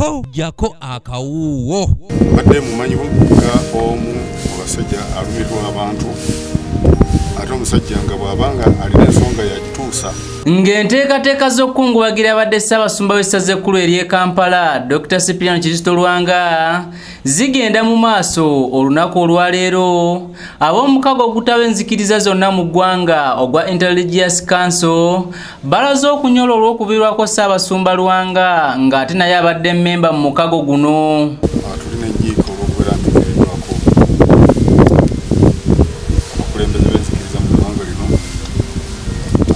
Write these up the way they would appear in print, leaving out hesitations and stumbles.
po jako akawuwo badde mumanyi bw'okuvuga omu abasajja alumirwa abantu ate omusajja nga bw'abanga alina ensonga yagituusa ng'enteekateeka z'okukungubagira abadde Ssaabasumba w'essaza ekkulu ery'e Kampala Dr. Cyprian Kizito Lwanga zigenda mu maaso olunaku olwaleero ab'omukago ogutaba enzikiriza zonna mu ggwanga ogwa Intelligence Council balaze okunyola olw'okubirwako Ssaabasumba Lwanga ng'ate naye abadde mmemba mu mukago guno. Tulina enjiiko olw'okubeera ntugereddwako abakulembeze b'enzikiriza mu ggwanga lino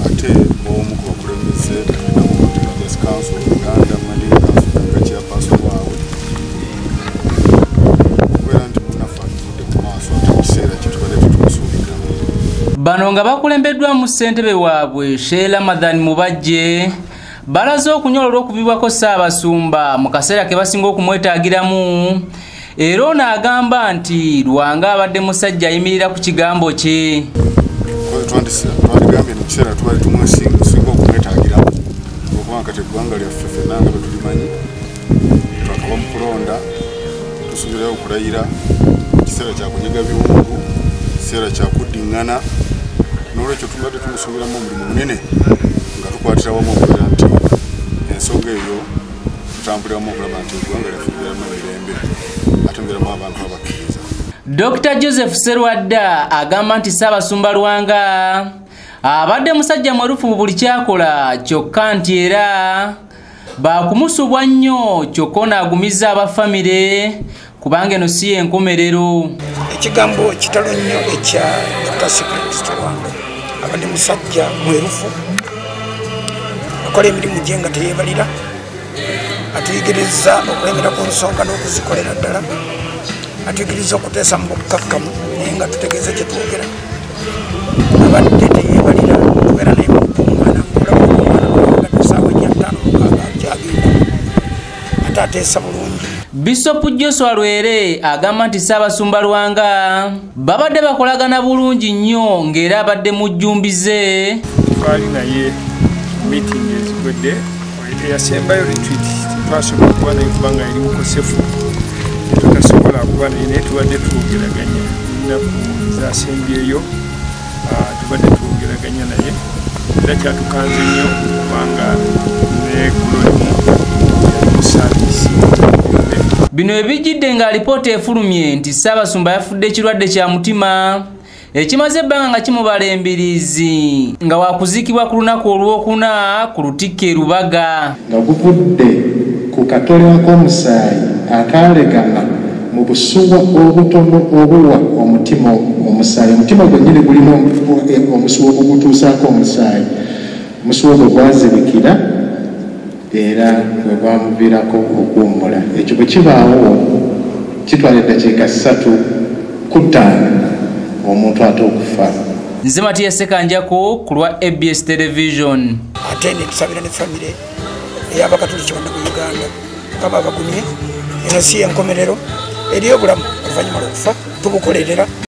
ate omu ku bakulembeze mu Intelligence Council Uganda Manding Council nga chairperson waabwe okubeera nti munafa atudde mu maaso ate mu kiseera kye tubadde tetumusuubiramu. Bano nga bakulembeddwamu ssentebe waabwe Sheikh Ramadhan Mubajje balaze okunyola olw'okubibwako Ssaabasumba mu kaseera ke basinga okumwetaagiramu era ono agamba nti Lwanga abadde musajja ayimirira ku kigambo kye. Twandigambye mu kiseera tubali tumwesinga okumwetaagiramu okubanga kati eggwanga lyaffe ffenna nga bwe tulimanyi twakaba mu kulonda tusuubirayo okulayira kiseera kya kunyiga biwungu kiseera kya kuddiŋŋana n'olwekyo tubadde tumusuubiramu omulimu munene nga tukwatira wamu okubeera nti ensonga eyo tutambuliramu okulaba nti eggwanga lyaffe libeeramu emirembe ate mbeeramu abantu abakkiriza. Dr. Joseph Serwadda agamba nti Ssaabasumba Lwanga abadde musajja mwerufu mu buli kyakola kyokka nti era baakumusubwa nnyo kyokka ono agumiza abafamire kubanga eno si y'enkomerero. Ekigambo kitalo nnyo ekya Dr. Cyprian Lwanga abadde musajja mwerufu akola emirimu gye nga teyeebalira atuyigiriza okulemera ku nsonga n'okuzikolera ddala atuyigiriza okuteesa mu bukakkamu naye nga tutegeeza kye twogera abadde teyeebalira tubeera naye mu kukuŋŋaana nga tesaawa nya 5 kyagenda ate ateesa bulungi. Bishop Joshua Lwere agamba nti Ssaabasumba Lwanga babadde bakolagana bulungi nnyo ng'era abadde mujjumbize. Twali naye meeting eziwedde eyasembayo retreat twasobola kuba naye kubanga eri mukosefu tutasobola kuba naye tubadde twogeraganya ennaku zasembyeyo tubadde twogeraganya naye era kyatukanze nnyo kubanga nekulolimu yali mu saavisi. Bino ebijjidde nga alipoota efulumye nti Ssaabasumba yafudde ekirwadde kya mutima ekimaze ebbanga nga kimubala embiriizi nga wakuziikibwa ku lunaku olwokuna ku Lutikko e Lubaga. Nga guvudde ku katolera k'omusaayi akalegana mu busuwa obutono obuwa omutima omusaayi. Omutima gwennyini gulimu omusuwa ogutuusaako omusaayi. Omusuwa ogwo gwazibikira era bwe gwamuviirako okuwummula. Ekyo bwe kibaawo kitwala eddakiika 3 ku 5 omuntu ate okufa. Nze Matiya Sekanjako ku lwa ABS Television. Ate ne tusabira ne famire ey'Abakatoliki bonna mu Uganda kaba bagumye eno si y'enkomerero eri obulamu oluvannyuma lw'okufa tubukolerera.